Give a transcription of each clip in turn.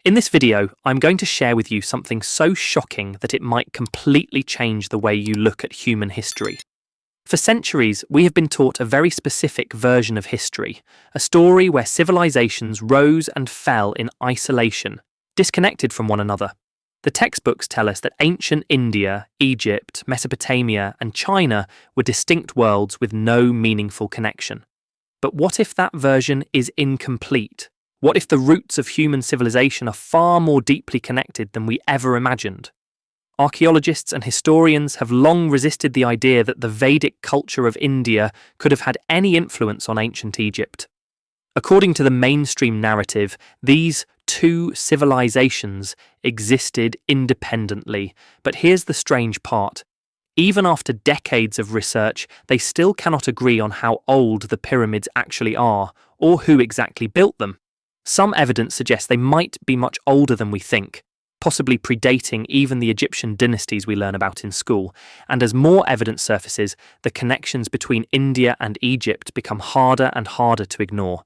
In this video, I'm going to share with you something so shocking that it might completely change the way you look at human history. For centuries, we have been taught a very specific version of history, a story where civilizations rose and fell in isolation, disconnected from one another. The textbooks tell us that ancient India, Egypt, Mesopotamia, and China were distinct worlds with no meaningful connection. But what if that version is incomplete? What if the roots of human civilization are far more deeply connected than we ever imagined? Archaeologists and historians have long resisted the idea that the Vedic culture of India could have had any influence on ancient Egypt. According to the mainstream narrative, these two civilizations existed independently. But here's the strange part. Even after decades of research, they still cannot agree on how old the pyramids actually are, or who exactly built them. Some evidence suggests they might be much older than we think, possibly predating even the Egyptian dynasties we learn about in school. And as more evidence surfaces, the connections between India and Egypt become harder and harder to ignore.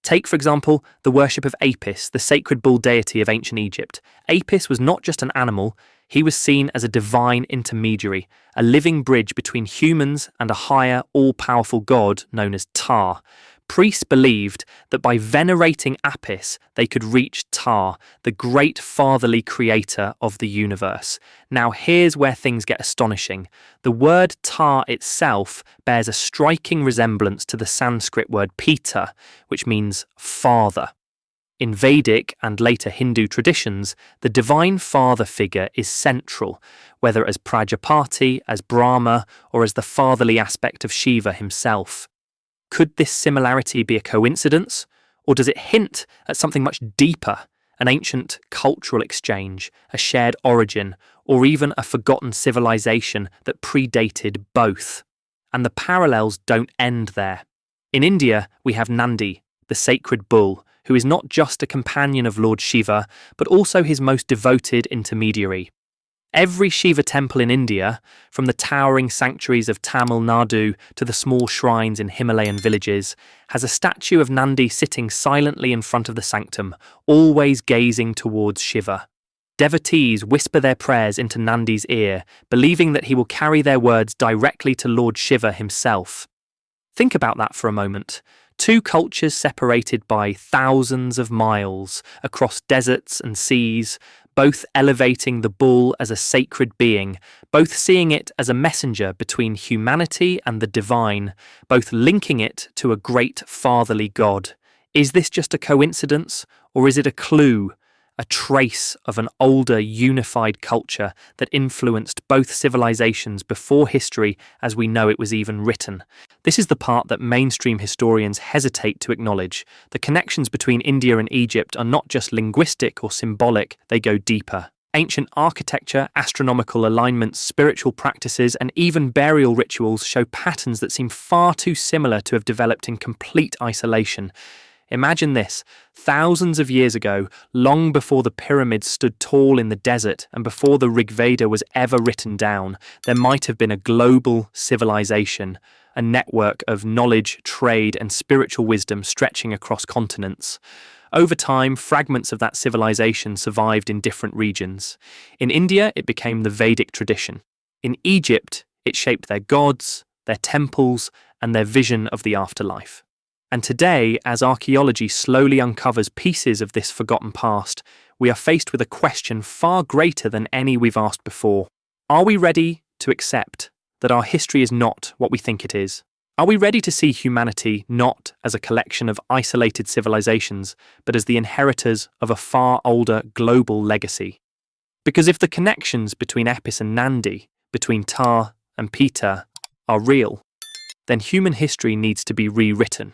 Take, for example, the worship of Apis, the sacred bull deity of ancient Egypt. Apis was not just an animal, he was seen as a divine intermediary, a living bridge between humans and a higher, all-powerful god known as Ptah. Priests believed that by venerating Apis, they could reach Ptah, the great fatherly creator of the universe. Now here's where things get astonishing. The word Ptah itself bears a striking resemblance to the Sanskrit word Pita, which means father. In Vedic and later Hindu traditions, the divine father figure is central, whether as Prajapati, as Brahma, or as the fatherly aspect of Shiva himself. Could this similarity be a coincidence, or does it hint at something much deeper, an ancient cultural exchange, a shared origin, or even a forgotten civilization that predated both? And the parallels don't end there. In India, we have Nandi, the sacred bull, who is not just a companion of Lord Shiva, but also his most devoted intermediary. Every Shiva temple in India, from the towering sanctuaries of Tamil Nadu to the small shrines in Himalayan villages, has a statue of Nandi sitting silently in front of the sanctum, always gazing towards Shiva. Devotees whisper their prayers into Nandi's ear, believing that he will carry their words directly to Lord Shiva himself. Think about that for a moment. Two cultures separated by thousands of miles across deserts and seas, both elevating the bull as a sacred being, both seeing it as a messenger between humanity and the divine, both linking it to a great fatherly god. Is this just a coincidence, or is it a clue, a trace of an older, unified culture that influenced both civilizations before history as we know it was even written? This is the part that mainstream historians hesitate to acknowledge. The connections between India and Egypt are not just linguistic or symbolic, they go deeper. Ancient architecture, astronomical alignments, spiritual practices, and even burial rituals show patterns that seem far too similar to have developed in complete isolation. Imagine this, thousands of years ago, long before the pyramids stood tall in the desert and before the Rig Veda was ever written down, there might have been a global civilization, a network of knowledge, trade, and spiritual wisdom stretching across continents. Over time, fragments of that civilization survived in different regions. In India, it became the Vedic tradition. In Egypt, it shaped their gods, their temples, and their vision of the afterlife. And today, as archaeology slowly uncovers pieces of this forgotten past, we are faced with a question far greater than any we've asked before. Are we ready to accept that our history is not what we think it is? Are we ready to see humanity not as a collection of isolated civilizations, but as the inheritors of a far older global legacy? Because if the connections between Apis and Nandi, between Ptah and Pita, are real, then human history needs to be rewritten.